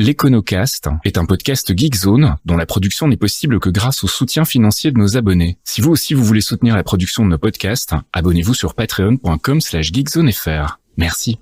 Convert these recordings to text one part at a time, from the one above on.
L'Econocast est un podcast Geekzone dont la production n'est possible que grâce au soutien financier de nos abonnés. Si vous aussi vous voulez soutenir la production de nos podcasts, abonnez-vous sur patreon.com/geekzonefr. Merci.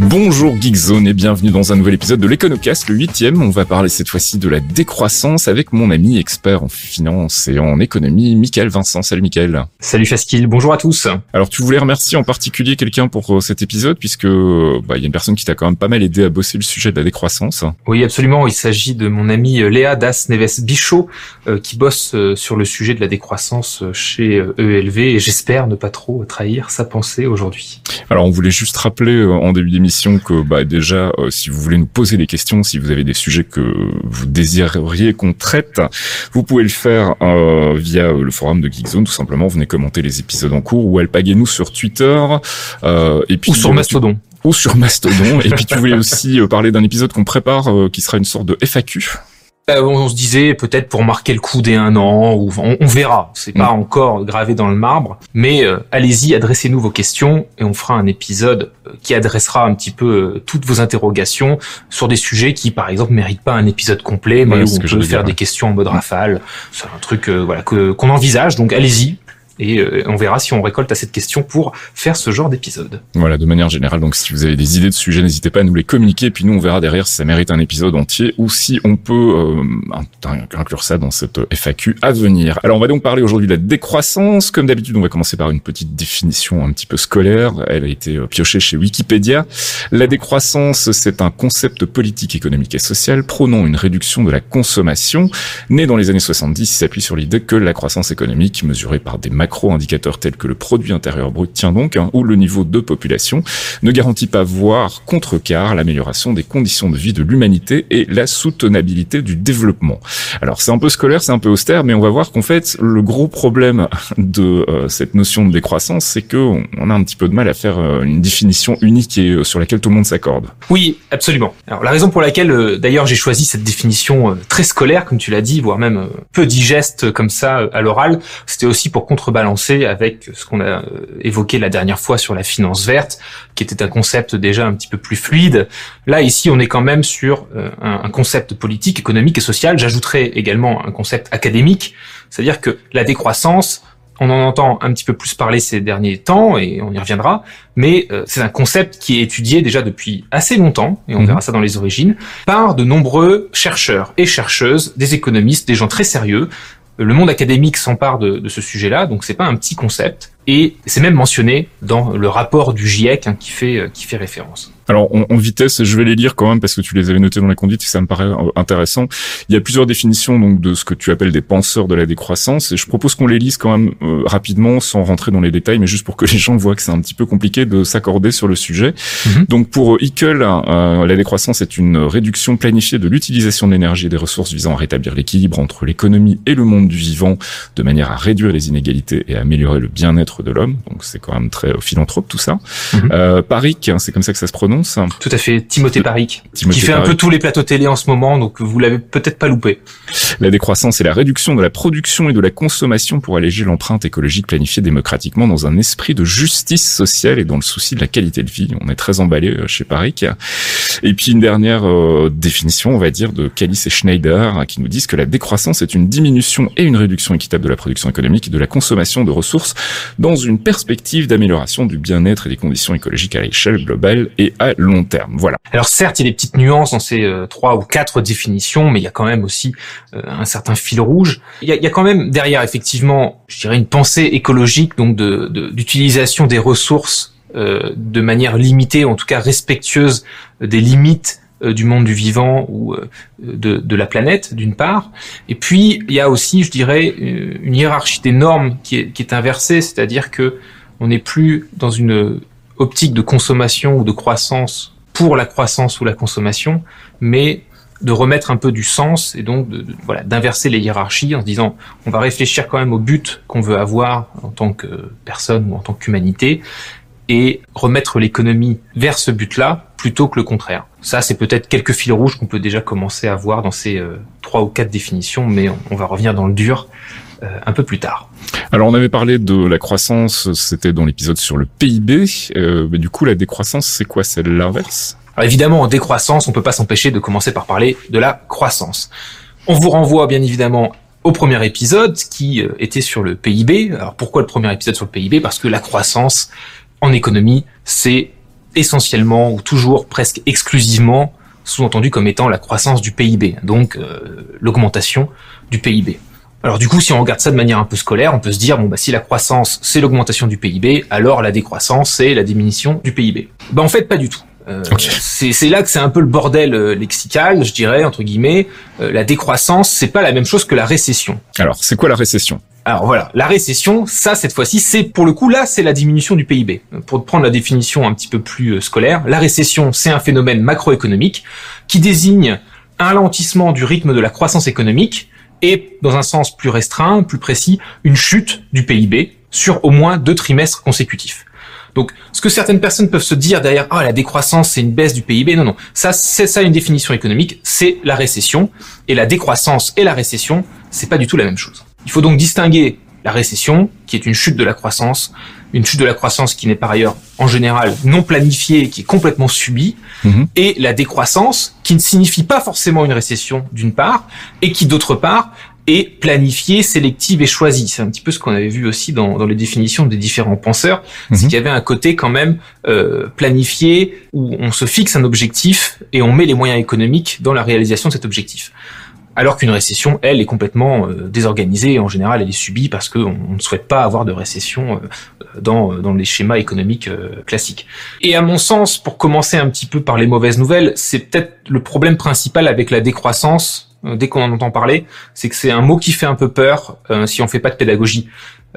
Bonjour Geekzone et bienvenue dans un nouvel épisode de l'Econocast, le 8e. On va parler cette fois-ci de la décroissance avec mon ami expert en finance et en économie, Mickaël Vincent. Salut Mickaël. Salut Faskil, bonjour à tous. Alors tu voulais remercier en particulier quelqu'un pour cet épisode puisque y a une personne qui t'a quand même pas mal aidé à bosser le sujet de la décroissance. Oui absolument, il s'agit de mon ami Léa Das-Neves-Bichot qui bosse sur le sujet de la décroissance chez EELV et j'espère ne pas trop trahir sa pensée aujourd'hui. Alors on voulait juste rappeler en début d'émission que déjà, si vous voulez nous poser des questions, si vous avez des sujets que vous désireriez qu'on traite, vous pouvez le faire via le forum de Geekzone, tout simplement. Venez commenter les épisodes en cours ou alpaguez-nous sur Twitter. Et puis, ou sur Mastodon. Ou sur Mastodon. Et puis tu voulais aussi parler d'un épisode qu'on prépare qui sera une sorte de FAQ. On se disait peut-être pour marquer le coup des 1 an, ou on verra, c'est pas encore gravé dans le marbre, mais allez-y, adressez-nous vos questions et on fera un épisode qui adressera un petit peu toutes vos interrogations sur des sujets qui par exemple méritent pas un épisode complet, mais où on peut faire des questions en mode rafale. C'est un truc qu'on envisage, donc allez-y. Et on verra si on récolte assez de questions pour faire ce genre d'épisode. Voilà, de manière générale. Donc, si vous avez des idées de sujets, n'hésitez pas à nous les communiquer. Et puis nous, on verra derrière si ça mérite un épisode entier ou si on peut inclure ça dans cette FAQ à venir. Alors, on va donc parler aujourd'hui de la décroissance. Comme d'habitude, on va commencer par une petite définition un petit peu scolaire. Elle a été piochée chez Wikipédia. La décroissance, c'est un concept politique, économique et social prônant une réduction de la consommation. Né dans les années 70, il s'appuie sur l'idée que la croissance économique, mesurée par des macro-indicateurs tels que le produit intérieur brut tient donc, ou le niveau de population, ne garantit pas, voire contrecarre l'amélioration des conditions de vie de l'humanité et la soutenabilité du développement. Alors c'est un peu scolaire, c'est un peu austère, mais on va voir qu'en fait, le gros problème de cette notion de décroissance, c'est qu'on a un petit peu de mal à faire une définition unique et sur laquelle tout le monde s'accorde. Oui, absolument. Alors la raison pour laquelle, d'ailleurs, j'ai choisi cette définition très scolaire, comme tu l'as dit, voire même peu digeste comme ça à l'oral, c'était aussi pour contrebalancer avec ce qu'on a évoqué la dernière fois sur la finance verte, qui était un concept déjà un petit peu plus fluide. Là, ici, on est quand même sur un concept politique, économique et social. J'ajouterais également un concept académique, c'est-à-dire que la décroissance, on en entend un petit peu plus parler ces derniers temps, et on y reviendra, mais c'est un concept qui est étudié déjà depuis assez longtemps, et on verra ça dans les origines, par de nombreux chercheurs et chercheuses, des économistes, des gens très sérieux. Le monde académique s'empare de ce sujet-là, donc c'est pas un petit concept, et c'est même mentionné dans le rapport du GIEC qui fait référence. Alors, en vitesse, je vais les lire quand même parce que tu les avais notés dans la conduite et ça me paraît intéressant. Il y a plusieurs définitions donc de ce que tu appelles des penseurs de la décroissance et je propose qu'on les lise quand même rapidement sans rentrer dans les détails, mais juste pour que les gens voient que c'est un petit peu compliqué de s'accorder sur le sujet. Donc, pour Hickel, la décroissance est une réduction planifiée de l'utilisation de l'énergie et des ressources visant à rétablir l'équilibre entre l'économie et le monde du vivant de manière à réduire les inégalités et à améliorer le bien-être de l'homme. Donc, c'est quand même très philanthrope tout ça. Parikh, c'est comme ça que ça se prononce. Tout à fait, Timothée Parikh, qui fait un peu tous les plateaux télé en ce moment, donc vous l'avez peut-être pas loupé. La décroissance est la réduction de la production et de la consommation pour alléger l'empreinte écologique planifiée démocratiquement dans un esprit de justice sociale et dans le souci de la qualité de vie. On est très emballé chez Parikh. Et puis une dernière définition, on va dire, de Kallis et Schneider, qui nous disent que la décroissance est une diminution et une réduction équitable de la production économique et de la consommation de ressources dans une perspective d'amélioration du bien-être et des conditions écologiques à l'échelle globale et à long terme. Voilà. Alors certes, il y a des petites nuances dans ces 3 ou 4 définitions, mais il y a quand même aussi un certain fil rouge. Il y a quand même derrière, effectivement, je dirais une pensée écologique, donc d'utilisation des ressources de manière limitée, en tout cas respectueuse des limites du monde du vivant ou de la planète, d'une part. Et puis, il y a aussi, je dirais, une hiérarchie des normes qui est inversée, c'est-à-dire que on n'est plus dans une optique de consommation ou de croissance pour la croissance ou la consommation, mais de remettre un peu du sens et donc voilà, d'inverser les hiérarchies en se disant on va réfléchir quand même au but qu'on veut avoir en tant que personne ou en tant qu'humanité et remettre l'économie vers ce but-là plutôt que le contraire. Ça, c'est peut-être quelques fils rouges qu'on peut déjà commencer à voir dans ces 3 ou 4 définitions, mais on va revenir dans le dur un peu plus tard. Alors, on avait parlé de la croissance, c'était dans l'épisode sur le PIB, mais du coup, la décroissance, c'est quoi? C'est l'inverse? Alors évidemment, en décroissance, on peut pas s'empêcher de commencer par parler de la croissance. On vous renvoie bien évidemment au premier épisode qui était sur le PIB. Alors pourquoi le premier épisode sur le PIB? Parce que la croissance en économie, c'est essentiellement ou toujours presque exclusivement sous-entendu comme étant la croissance du PIB, donc l'augmentation du PIB. Alors du coup, si on regarde ça de manière un peu scolaire, on peut se dire bon bah si la croissance c'est l'augmentation du PIB, alors la décroissance c'est la diminution du PIB. En fait pas du tout. Okay. C'est là que c'est un peu le bordel lexical, je dirais entre guillemets. La décroissance c'est pas la même chose que la récession. Alors c'est quoi la récession? Alors voilà, la récession, ça cette fois-ci, c'est pour le coup là, c'est la diminution du PIB. Pour prendre la définition un petit peu plus scolaire, la récession, c'est un phénomène macroéconomique qui désigne un ralentissement du rythme de la croissance économique et, dans un sens plus restreint, plus précis, une chute du PIB sur au moins 2 trimestres consécutifs. Donc, ce que certaines personnes peuvent se dire derrière « Ah, la décroissance, c'est une baisse du PIB », non, ça, c'est ça une définition économique, c'est la récession. Et la décroissance et la récession, c'est pas du tout la même chose. Il faut donc distinguer la récession, qui est une chute de la croissance qui n'est par ailleurs, en général, non planifiée, qui est complètement subie, et la décroissance, qui ne signifie pas forcément une récession, d'une part, et qui, d'autre part, est planifiée, sélective et choisie. C'est un petit peu ce qu'on avait vu aussi dans les définitions des différents penseurs, c'est qu'il y avait un côté quand même planifié, où on se fixe un objectif et on met les moyens économiques dans la réalisation de cet objectif. Alors qu'une récession, elle, est complètement désorganisée et en général, elle est subie parce qu'on ne souhaite pas avoir de récession dans les schémas économiques classiques. Et à mon sens, pour commencer un petit peu par les mauvaises nouvelles, c'est peut-être le problème principal avec la décroissance, dès qu'on en entend parler, c'est que c'est un mot qui fait un peu peur si on fait pas de pédagogie.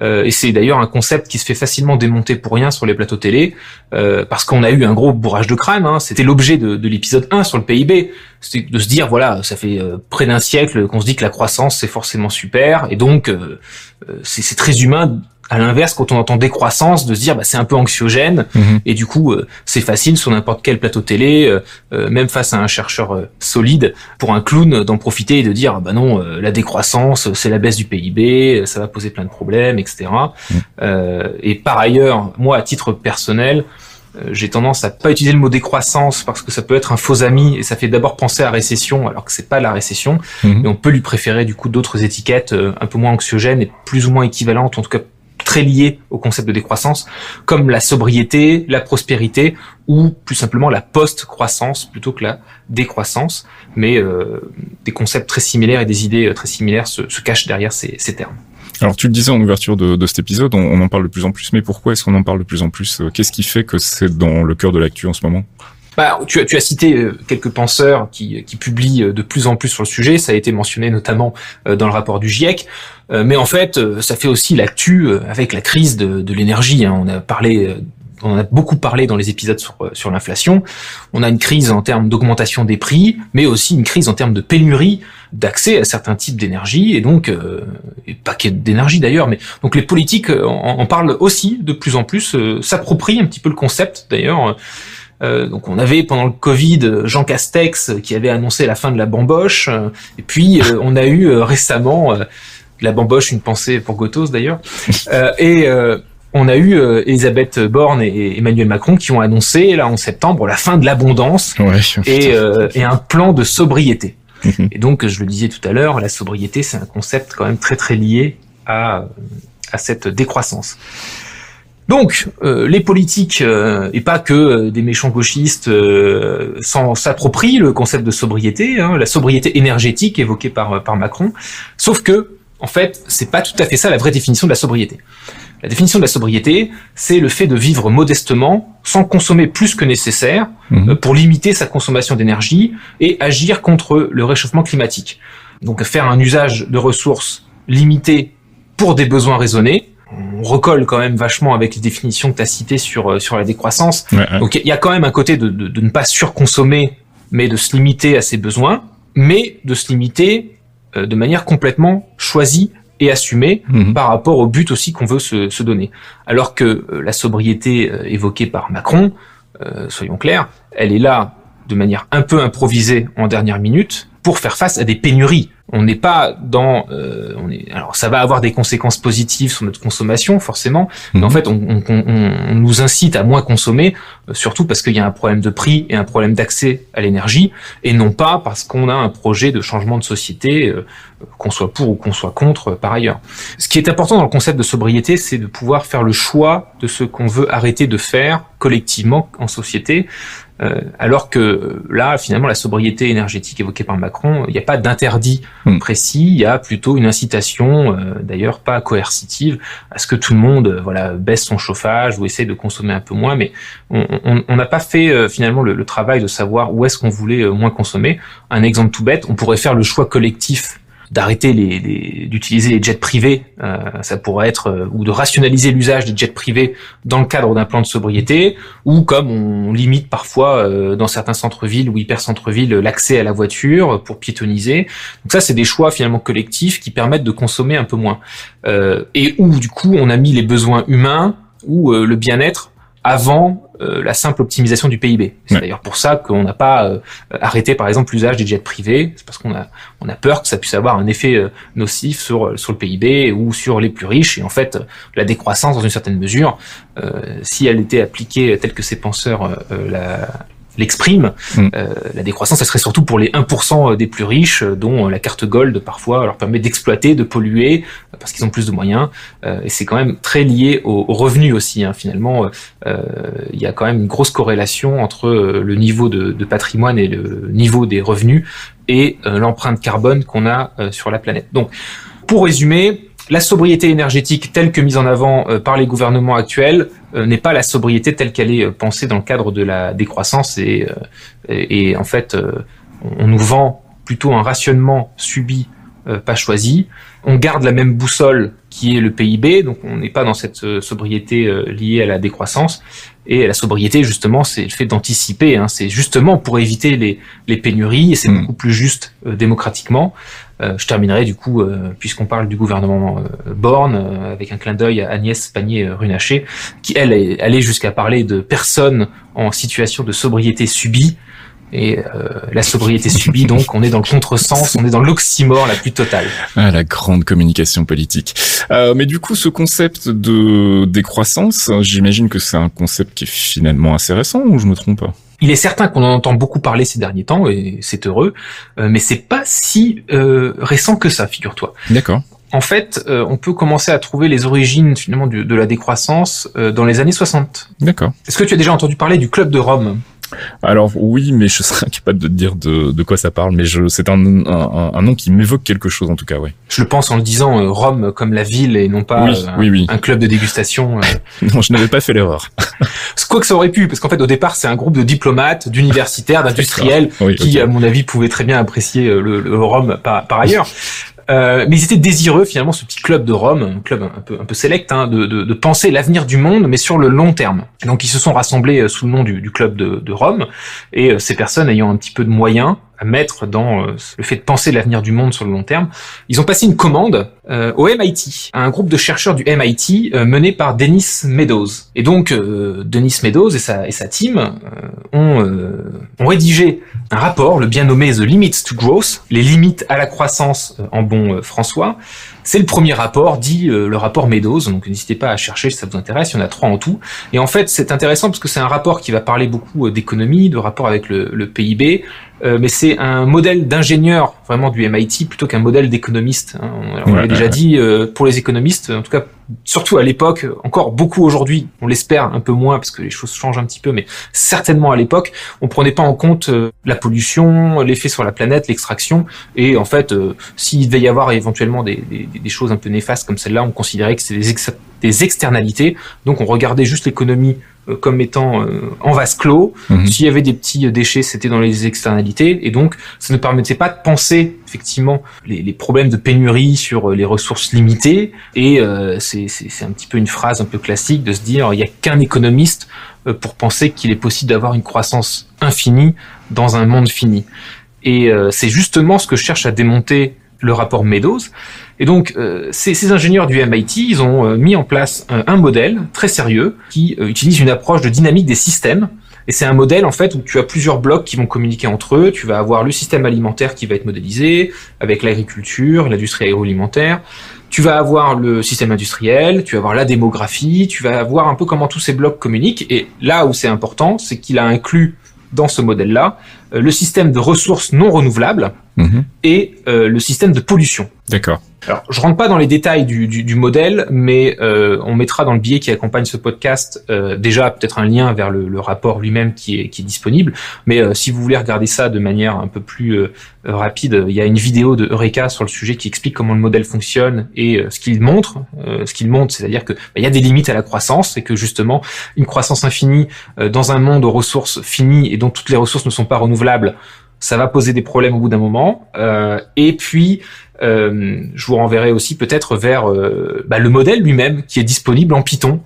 Et c'est d'ailleurs un concept qui se fait facilement démonter pour rien sur les plateaux télé, parce qu'on a eu un gros bourrage de crâne. C'était l'objet de l'épisode 1 sur le PIB, c'était de se dire voilà, ça fait près d'un siècle qu'on se dit que la croissance c'est forcément super, et donc c'est très humain. À l'inverse, quand on entend décroissance, de se dire c'est un peu anxiogène, et du coup c'est facile sur n'importe quel plateau télé, même face à un chercheur solide, pour un clown d'en profiter et de dire non, la décroissance c'est la baisse du PIB, ça va poser plein de problèmes, etc. Et par ailleurs, moi à titre personnel, j'ai tendance à pas utiliser le mot décroissance parce que ça peut être un faux ami et ça fait d'abord penser à récession alors que c'est pas la récession, et on peut lui préférer du coup d'autres étiquettes un peu moins anxiogènes et plus ou moins équivalentes, en tout cas très liées au concept de décroissance, comme la sobriété, la prospérité, ou plus simplement la post-croissance plutôt que la décroissance, mais des concepts très similaires et des idées très similaires se cachent derrière ces termes. Alors tu le disais en ouverture de cet épisode, on en parle de plus en plus, mais pourquoi est-ce qu'on en parle de plus en plus? Qu'est-ce qui fait que c'est dans le cœur de l'actu en ce moment? Tu as cité quelques penseurs qui publient de plus en plus sur le sujet, ça a été mentionné notamment dans le rapport du GIEC, mais en fait ça fait aussi l'actu avec la crise de l'énergie. On en a beaucoup parlé dans les épisodes sur l'inflation. On a une crise en termes d'augmentation des prix, mais aussi une crise en termes de pénurie d'accès à certains types d'énergie, et donc et pas que d'énergie d'ailleurs, mais donc les politiques en parlent aussi de plus en plus, s'approprient un petit peu le concept d'ailleurs. Donc on avait pendant le Covid Jean Castex qui avait annoncé la fin de la bamboche, et puis on a eu récemment la bamboche, une pensée pour Gotos d'ailleurs, et on a eu Elisabeth Borne et Emmanuel Macron qui ont annoncé là en septembre la fin de l'abondance, et un plan de sobriété. Et donc je le disais tout à l'heure, la sobriété c'est un concept quand même très très lié à cette décroissance. Donc, les politiques, et pas que des méchants gauchistes, s'approprient le concept de sobriété, la sobriété énergétique évoquée par Macron, sauf que, en fait, c'est pas tout à fait ça la vraie définition de la sobriété. La définition de la sobriété, c'est le fait de vivre modestement, sans consommer plus que nécessaire, pour limiter sa consommation d'énergie et agir contre le réchauffement climatique. Donc, faire un usage de ressources limité pour des besoins raisonnés. On recolle quand même vachement avec les définitions que tu as citées sur la décroissance. Donc il y a quand même un côté de ne pas surconsommer, mais de se limiter à ses besoins, mais de se limiter de manière complètement choisie et assumée par rapport au but aussi qu'on veut se donner. Alors que la sobriété évoquée par Macron, soyons clairs, elle est là de manière un peu improvisée en dernière minute pour faire face à des pénuries. On n'est pas dans... alors ça va avoir des conséquences positives sur notre consommation, forcément, mais en fait, on nous incite à moins consommer, surtout parce qu'il y a un problème de prix et un problème d'accès à l'énergie, et non pas parce qu'on a un projet de changement de société, qu'on soit pour ou qu'on soit contre, par ailleurs. Ce qui est important dans le concept de sobriété, c'est de pouvoir faire le choix de ce qu'on veut arrêter de faire collectivement en société, alors que là, finalement, la sobriété énergétique évoquée par Macron, il n'y a pas d'interdit précis, il y a plutôt une incitation, d'ailleurs pas coercitive, à ce que tout le monde baisse son chauffage ou essaie de consommer un peu moins, mais on n'a pas fait finalement le travail de savoir où est-ce qu'on voulait moins consommer. Un exemple tout bête, on pourrait faire le choix collectif d'arrêter d'utiliser les jets privés, ça pourrait être, ou de rationaliser l'usage des jets privés dans le cadre d'un plan de sobriété, ou comme on limite parfois dans certains centres-villes ou hyper-centres-villes l'accès à la voiture pour piétonniser. Donc ça, c'est des choix finalement collectifs qui permettent de consommer un peu moins. Et où du coup, on a mis les besoins humains ou le bien-être avant la simple optimisation du PIB. C'est d'ailleurs pour ça qu'on n'a pas arrêté, par exemple, l'usage des jets privés. C'est parce qu'on a peur que ça puisse avoir un effet nocif sur le PIB ou sur les plus riches. Et en fait, la décroissance, dans une certaine mesure, si elle était appliquée telle que ces penseurs l'expriment, la décroissance, ça serait surtout pour les 1% des plus riches, dont la carte Gold, parfois, leur permet d'exploiter, de polluer, parce qu'ils ont plus de moyens. Et c'est quand même très lié aux revenus aussi. Finalement, il y a quand même une grosse corrélation entre le niveau de patrimoine et le niveau des revenus et l'empreinte carbone qu'on a sur la planète. Donc, pour résumer, la sobriété énergétique telle que mise en avant par les gouvernements actuels n'est pas la sobriété telle qu'elle est pensée dans le cadre de la décroissance et en fait on nous vend plutôt un rationnement subi, pas choisi. On garde la même boussole qui est le PIB, donc on n'est pas dans cette sobriété liée à la décroissance. Et la sobriété, justement, c'est le fait d'anticiper. C'est justement pour éviter les pénuries, et c'est beaucoup plus juste démocratiquement. Je terminerai du coup, puisqu'on parle du gouvernement Borne, avec un clin d'œil à Agnès Pannier-Runacher, qui elle allait jusqu'à parler de personnes en situation de sobriété subie. Et la sobriété subie, donc, on est dans le contresens, on est dans l'oxymore la plus totale. Ah, la grande communication politique. Mais du coup, ce concept de décroissance, j'imagine que c'est un concept qui est finalement assez récent, ou je me trompe pas? Il est certain qu'on en entend beaucoup parler ces derniers temps, et c'est heureux, mais c'est pas si récent que ça, figure-toi. D'accord. En fait, on peut commencer à trouver les origines finalement de la décroissance dans les années 60. D'accord. Est-ce que tu as déjà entendu parler du Club de Rome ? Alors oui, mais je serais incapable de te dire de quoi ça parle, mais c'est un nom qui m'évoque quelque chose en tout cas, ouais. Je le pense en le disant Rome comme la ville et non pas un club de dégustation. Non, je n'avais pas fait l'erreur. Quoi que ça aurait pu, parce qu'en fait au départ c'est un groupe de diplomates, d'universitaires, d'industriels qui à mon avis pouvaient très bien apprécier le Rome par ailleurs. Mais ils étaient désireux finalement, ce petit club de Rome, un club un peu sélect, de penser l'avenir du monde, mais sur le long terme. Et donc ils se sont rassemblés sous le nom du club de Rome, et ces personnes ayant un petit peu de moyens à mettre dans le fait de penser l'avenir du monde sur le long terme, ils ont passé une commande au MIT, à un groupe de chercheurs du MIT mené par Dennis Meadows. Et donc Dennis Meadows et sa team ont rédigé un rapport, le bien nommé The Limits to Growth, les limites à la croissance en bon François. C'est le premier rapport, dit le rapport Meadows, donc n'hésitez pas à chercher si ça vous intéresse, il y en a 3 en tout. Et en fait, c'est intéressant parce que c'est un rapport qui va parler beaucoup d'économie, de rapport avec le PIB, mais c'est un modèle d'ingénieur vraiment du MIT plutôt qu'un modèle d'économiste. On l'avait déjà dit, pour les économistes, en tout cas, surtout à l'époque, encore beaucoup aujourd'hui, on l'espère un peu moins parce que les choses changent un petit peu, mais certainement à l'époque, on prenait pas en compte la pollution, l'effet sur la planète, l'extraction, et en fait, s'il devait y avoir éventuellement des choses un peu néfastes comme celle-là, on considérait que c'était des externalités, donc on regardait juste l'économie comme étant en vase clos. S'il y avait des petits déchets, c'était dans les externalités, et donc ça ne permettait pas de penser effectivement les problèmes de pénurie sur les ressources limitées, et c'est un petit peu une phrase un peu classique de se dire il n'y a qu'un économiste pour penser qu'il est possible d'avoir une croissance infinie dans un monde fini. Et c'est justement ce que cherche à démonter le rapport Meadows. Et donc, ces ingénieurs du MIT, ils ont mis en place un modèle très sérieux qui utilise une approche de dynamique des systèmes. Et c'est un modèle, en fait, où tu as plusieurs blocs qui vont communiquer entre eux. Tu vas avoir le système alimentaire qui va être modélisé, avec l'agriculture, l'industrie agroalimentaire. Tu vas avoir le système industriel, tu vas avoir la démographie, tu vas avoir un peu comment tous ces blocs communiquent. Et là où c'est important, c'est qu'il a inclus dans ce modèle-là le système de ressources non renouvelables et le système de pollution. D'accord. Alors, je rentre pas dans les détails du modèle, mais on mettra dans le billet qui accompagne ce podcast déjà peut-être un lien vers le rapport lui-même qui est disponible. Mais si vous voulez regarder ça de manière un peu plus rapide, il y a une vidéo de Eureka sur le sujet qui explique comment le modèle fonctionne et ce qu'il montre. Ce qu'il montre, c'est-à-dire que il y a des limites à la croissance et que justement une croissance infinie dans un monde aux ressources finies et dont toutes les ressources ne sont pas renouvelables, ça va poser des problèmes au bout d'un moment. Et puis je vous renverrai aussi peut-être vers le modèle lui-même qui est disponible en Python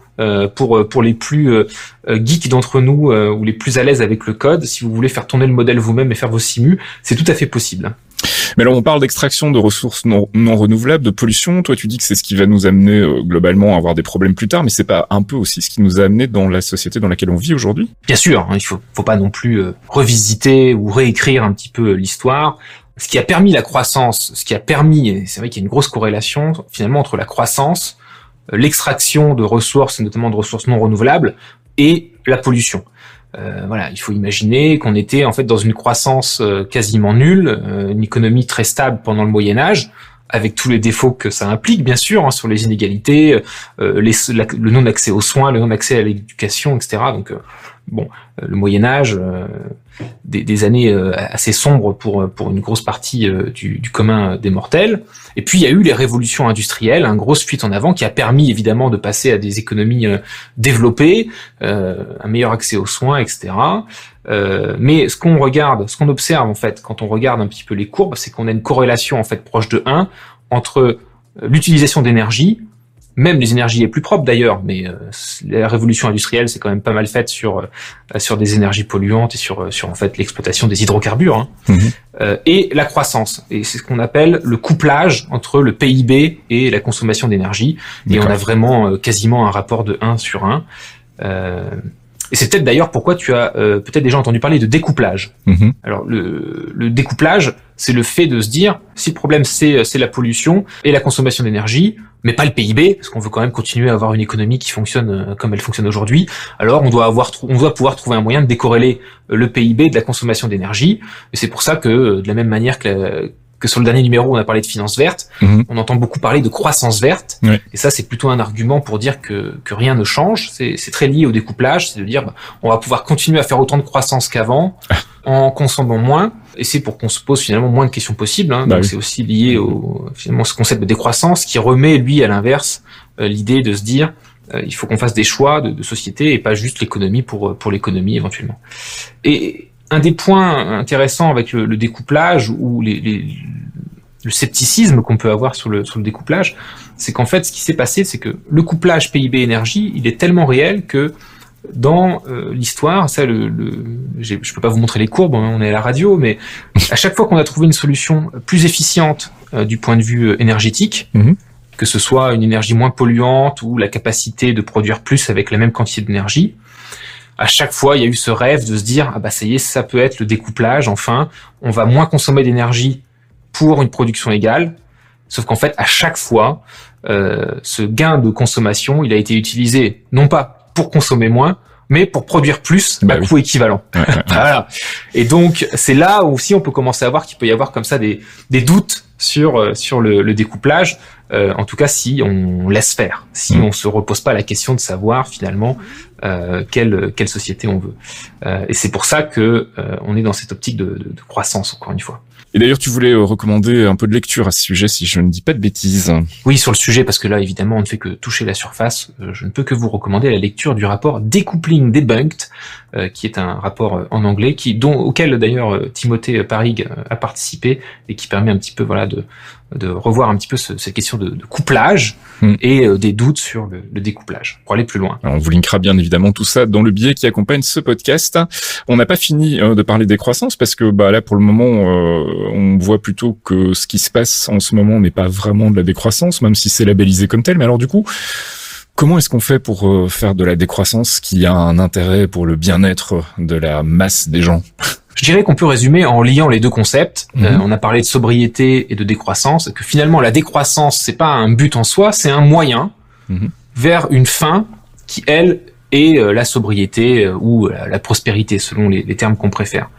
pour les plus geeks d'entre nous ou les plus à l'aise avec le code. Si vous voulez faire tourner le modèle vous-même et faire vos simus, c'est tout à fait possible. Mais alors on parle d'extraction de ressources non renouvelables, de pollution. Toi tu dis que c'est ce qui va nous amener globalement à avoir des problèmes plus tard, mais c'est pas un peu aussi ce qui nous a amené dans la société dans laquelle on vit aujourd'hui ? Bien sûr, il faut pas non plus revisiter ou réécrire un petit peu l'histoire. Ce qui a permis la croissance, et c'est vrai qu'il y a une grosse corrélation finalement entre la croissance, l'extraction de ressources, et notamment de ressources non renouvelables, et la pollution. Voilà, il faut imaginer qu'on était en fait dans une croissance quasiment nulle, une économie très stable pendant le Moyen-Âge, avec tous les défauts que ça implique, bien sûr, sur les inégalités, le non-accès aux soins, le non-accès à l'éducation, etc. Donc, le Moyen-Âge, des années assez sombres pour une grosse partie du commun des mortels. Et puis, il y a eu les révolutions industrielles, une grosse fuite en avant qui a permis, évidemment, de passer à des économies développées, un meilleur accès aux soins, etc. Mais ce qu'on observe, en fait, quand on regarde un petit peu les courbes, c'est qu'on a une corrélation, en fait, proche de 1 entre l'utilisation d'énergie, même les énergies les plus propres d'ailleurs, mais la révolution industrielle c'est quand même pas mal faite sur des énergies polluantes et sur en fait l'exploitation des hydrocarbures, et la croissance. Et c'est ce qu'on appelle le couplage entre le PIB et la consommation d'énergie. Et on a vraiment quasiment un rapport de 1 sur 1. Et c'est peut-être d'ailleurs pourquoi tu as peut-être déjà entendu parler de découplage. Alors le découplage, c'est le fait de se dire, si le problème c'est la pollution et la consommation d'énergie, mais pas le PIB, parce qu'on veut quand même continuer à avoir une économie qui fonctionne comme elle fonctionne aujourd'hui, alors on doit pouvoir trouver un moyen de décorréler le PIB de la consommation d'énergie. Et c'est pour ça que de la même manière que sur le dernier numéro, on a parlé de finance verte, on entend beaucoup parler de croissance verte, et ça c'est plutôt un argument pour dire que rien ne change. C'est très lié au découplage, c'est de dire on va pouvoir continuer à faire autant de croissance qu'avant en consommant moins, et c'est pour qu'on se pose finalement moins de questions possibles. Donc c'est aussi lié finalement ce concept de décroissance qui remet lui à l'inverse l'idée de se dire il faut qu'on fasse des choix de société et pas juste l'économie pour l'économie éventuellement. Et un des points intéressants avec le découplage ou le scepticisme qu'on peut avoir sur le découplage, c'est qu'en fait, ce qui s'est passé, c'est que le couplage PIB-énergie, il est tellement réel que dans l'histoire, ça, je peux pas vous montrer les courbes, on est à la radio, mais à chaque fois qu'on a trouvé une solution plus efficiente du point de vue énergétique, que ce soit une énergie moins polluante ou la capacité de produire plus avec la même quantité d'énergie, à chaque fois, il y a eu ce rêve de se dire, ça y est, ça peut être le découplage, enfin, on va moins consommer d'énergie pour une production égale. Sauf qu'en fait, à chaque fois, ce gain de consommation, il a été utilisé, non pas pour consommer moins, mais pour produire plus à coût équivalent. Voilà. Et donc, c'est là où aussi on peut commencer à voir qu'il peut y avoir comme ça des doutes sur le découplage, en tout cas si on laisse faire, si on se repose pas la question de savoir finalement quelle société on veut. Et c'est pour ça que on est dans cette optique de croissance, encore une fois. Et d'ailleurs, tu voulais recommander un peu de lecture à ce sujet, si je ne dis pas de bêtises. Oui, sur le sujet, parce que là, évidemment, on ne fait que toucher la surface. Je ne peux que vous recommander la lecture du rapport Decoupling Debunked, qui est un rapport en anglais, auquel d'ailleurs Timothée Parrig a participé, et qui permet un petit peu, de revoir un petit peu cette question de couplage et des doutes sur le découplage pour aller plus loin. Alors, on vous linkera bien évidemment tout ça dans le billet qui accompagne ce podcast. On n'a pas fini de parler décroissance parce que là pour le moment on voit plutôt que ce qui se passe en ce moment n'est pas vraiment de la décroissance, même si c'est labellisé comme tel. Mais alors du coup, comment est-ce qu'on fait pour faire de la décroissance qui a un intérêt pour le bien-être de la masse des gens ? Je dirais qu'on peut résumer en liant les deux concepts. On a parlé de sobriété et de décroissance, que finalement la décroissance, c'est pas un but en soi, c'est un moyen vers une fin qui, elle, est la sobriété ou la prospérité, selon les termes qu'on préfère.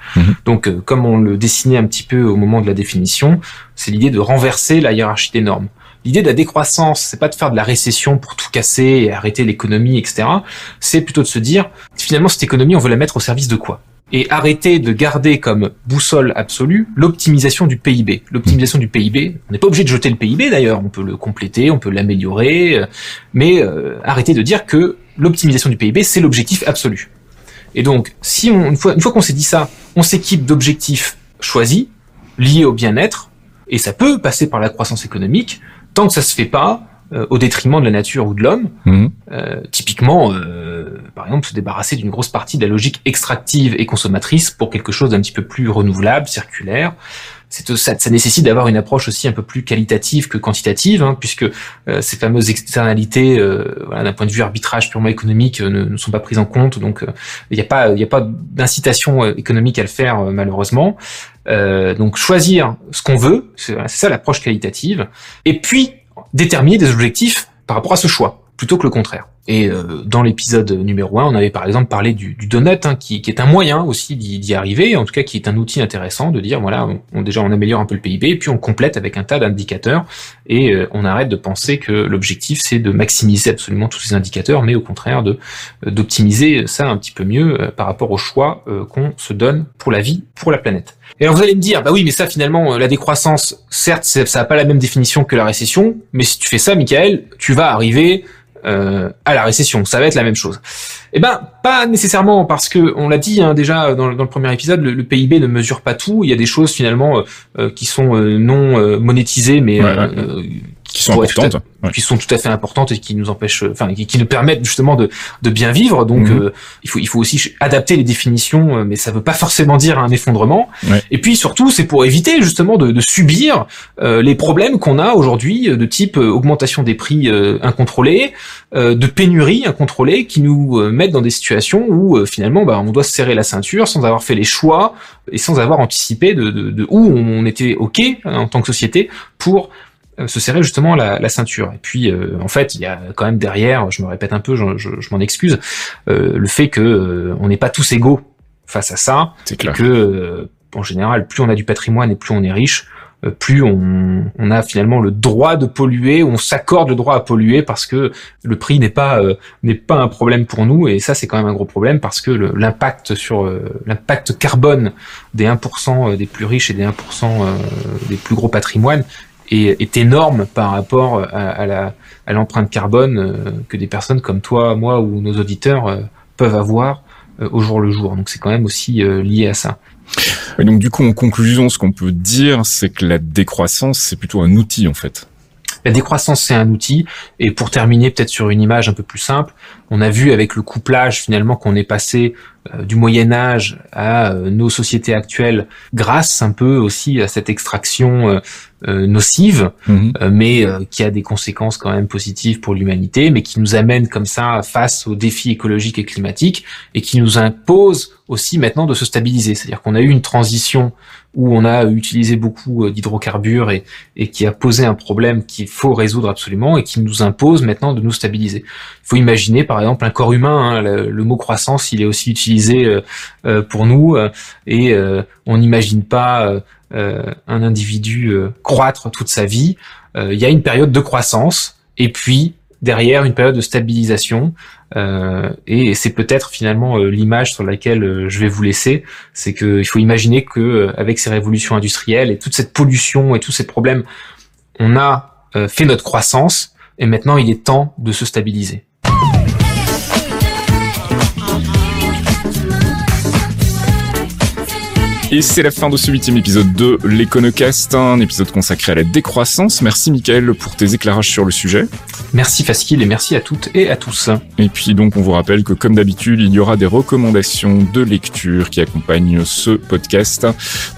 Donc, comme on le dessinait un petit peu au moment de la définition, c'est l'idée de renverser la hiérarchie des normes. L'idée de la décroissance, c'est pas de faire de la récession pour tout casser et arrêter l'économie, etc. C'est plutôt de se dire, finalement, cette économie, on veut la mettre au service de quoi ? Et arrêter de garder comme boussole absolue l'optimisation du PIB. L'optimisation du PIB, on n'est pas obligé de jeter le PIB d'ailleurs, on peut le compléter, on peut l'améliorer, mais arrêter de dire que l'optimisation du PIB, c'est l'objectif absolu. Et donc, si une fois qu'on s'est dit ça, on s'équipe d'objectifs choisis, liés au bien-être, et ça peut passer par la croissance économique, tant que ça se fait pas au détriment de la nature ou de l'homme. Typiquement, par exemple, se débarrasser d'une grosse partie de la logique extractive et consommatrice pour quelque chose d'un petit peu plus renouvelable, circulaire. Ça nécessite d'avoir une approche aussi un peu plus qualitative que quantitative, puisque ces fameuses externalités, d'un point de vue arbitrage purement économique, ne sont pas prises en compte. Donc, il n'y a pas d'incitation économique à le faire, malheureusement. Donc, choisir ce qu'on veut, c'est ça l'approche qualitative. Et puis, déterminer des objectifs par rapport à ce choix, plutôt que le contraire. Et dans l'épisode numéro 1, on avait par exemple parlé du donut, qui est un moyen aussi d'y arriver, en tout cas qui est un outil intéressant de dire, voilà, on améliore un peu le PIB, et puis on complète avec un tas d'indicateurs, et on arrête de penser que l'objectif c'est de maximiser absolument tous ces indicateurs, mais au contraire d'optimiser ça un petit peu mieux par rapport au choix qu'on se donne pour la vie, pour la planète. Et alors vous allez me dire, oui, mais ça finalement, la décroissance, certes, ça n'a pas la même définition que la récession, mais si tu fais ça, Michael, tu vas arriver à la récession, ça va être la même chose. Eh ben, pas nécessairement, parce que on l'a dit déjà dans le premier épisode, le PIB ne mesure pas tout. Il y a des choses finalement qui sont non monétisées, mais qui sont importantes, qui sont tout à fait importantes et qui nous empêchent, qui nous permettent justement de bien vivre. Donc, il faut aussi adapter les définitions, mais ça veut pas forcément dire un effondrement. Et puis surtout, c'est pour éviter justement de subir les problèmes qu'on a aujourd'hui de type augmentation des prix incontrôlée, de pénurie incontrôlée, qui nous mettent dans des situations où finalement, on doit se serrer la ceinture sans avoir fait les choix et sans avoir anticipé de où on était OK en tant que société pour se serrer justement la ceinture. Et puis en fait, il y a quand même derrière, je me répète un peu, je m'en excuse, le fait que on n'est pas tous égaux face à ça. C'est clair. Et que en général, plus on a du patrimoine et plus on est riche, plus on a finalement le droit de polluer, on s'accorde le droit à polluer parce que le prix n'est pas un problème pour nous, et ça c'est quand même un gros problème parce que l'impact carbone des 1% des plus riches et des 1% des plus gros patrimoines est énorme par rapport à l'empreinte carbone que des personnes comme toi, moi ou nos auditeurs peuvent avoir au jour le jour. Donc c'est quand même aussi lié à ça. Et donc du coup, en conclusion, ce qu'on peut dire, c'est que la décroissance, c'est plutôt un outil en fait. La décroissance, c'est un outil. Et pour terminer peut-être sur une image un peu plus simple, on a vu avec le couplage finalement qu'on est passé du Moyen-Âge à nos sociétés actuelles grâce un peu aussi à cette extraction nocive, mais qui a des conséquences quand même positives pour l'humanité, mais qui nous amène comme ça face aux défis écologiques et climatiques et qui nous impose aussi maintenant de se stabiliser. C'est-à-dire qu'on a eu une transition où on a utilisé beaucoup d'hydrocarbures et qui a posé un problème qu'il faut résoudre absolument et qui nous impose maintenant de nous stabiliser. Il faut imaginer par exemple un corps humain, le mot croissance, il est aussi utilisé pour nous et on n'imagine pas un individu croître toute sa vie. Il y a une période de croissance et puis derrière une période de stabilisation et c'est peut-être finalement l'image sur laquelle je vais vous laisser, c'est que il faut imaginer que avec ces révolutions industrielles et toute cette pollution et tous ces problèmes, on a fait notre croissance et maintenant il est temps de se stabiliser. Et c'est la fin de ce 8e épisode de l'Econocast, un épisode consacré à la décroissance. Merci Mickaël pour tes éclairages sur le sujet. Merci Fasquille et merci à toutes et à tous. Et puis donc on vous rappelle que comme d'habitude, il y aura des recommandations de lecture qui accompagnent ce podcast.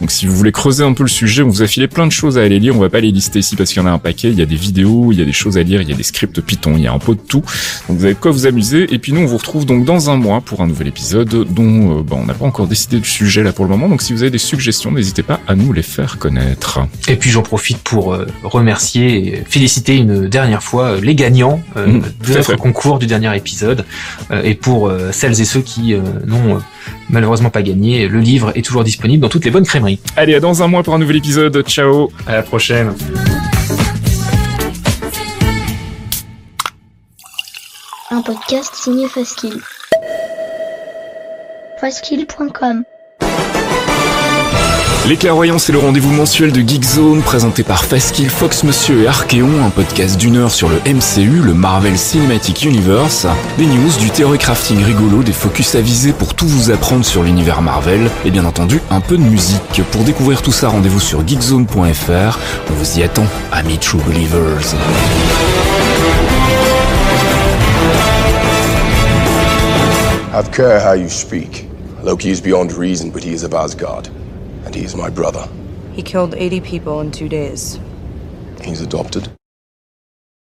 Donc si vous voulez creuser un peu le sujet, on vous a filé plein de choses à aller lire. On va pas les lister ici parce qu'il y en a un paquet. Il y a des vidéos, il y a des choses à lire, il y a des scripts Python, il y a un peu de tout. Donc vous avez de quoi vous amuser. Et puis nous on vous retrouve donc dans un mois pour un nouvel épisode dont on n'a pas encore décidé du sujet là pour le moment. Donc si vous avez des suggestions, n'hésitez pas à nous les faire connaître. Et puis j'en profite pour remercier et féliciter une dernière fois les gagnants de notre concours du dernier épisode. Et pour celles et ceux qui n'ont malheureusement pas gagné, le livre est toujours disponible dans toutes les bonnes crèmeries. Allez, à dans un mois pour un nouvel épisode. Ciao. À la prochaine. Un podcast signé Fasquille. Fasquille.com. Les Clairvoyants, c'est le rendez-vous mensuel de Geekzone, présenté par Fasquille, Fox Monsieur et Archeon, un podcast d'1 heure sur le MCU, le Marvel Cinematic Universe, des news, du theory crafting rigolo, des focus avisés pour tout vous apprendre sur l'univers Marvel, et bien entendu, un peu de musique. Pour découvrir tout ça, rendez-vous sur geekzone.fr, on vous y attend, amis True Believers. Have care how you speak. Loki is beyond reason, but he is of Asgard. And he is my brother. He killed 80 people in 2 days. He's adopted.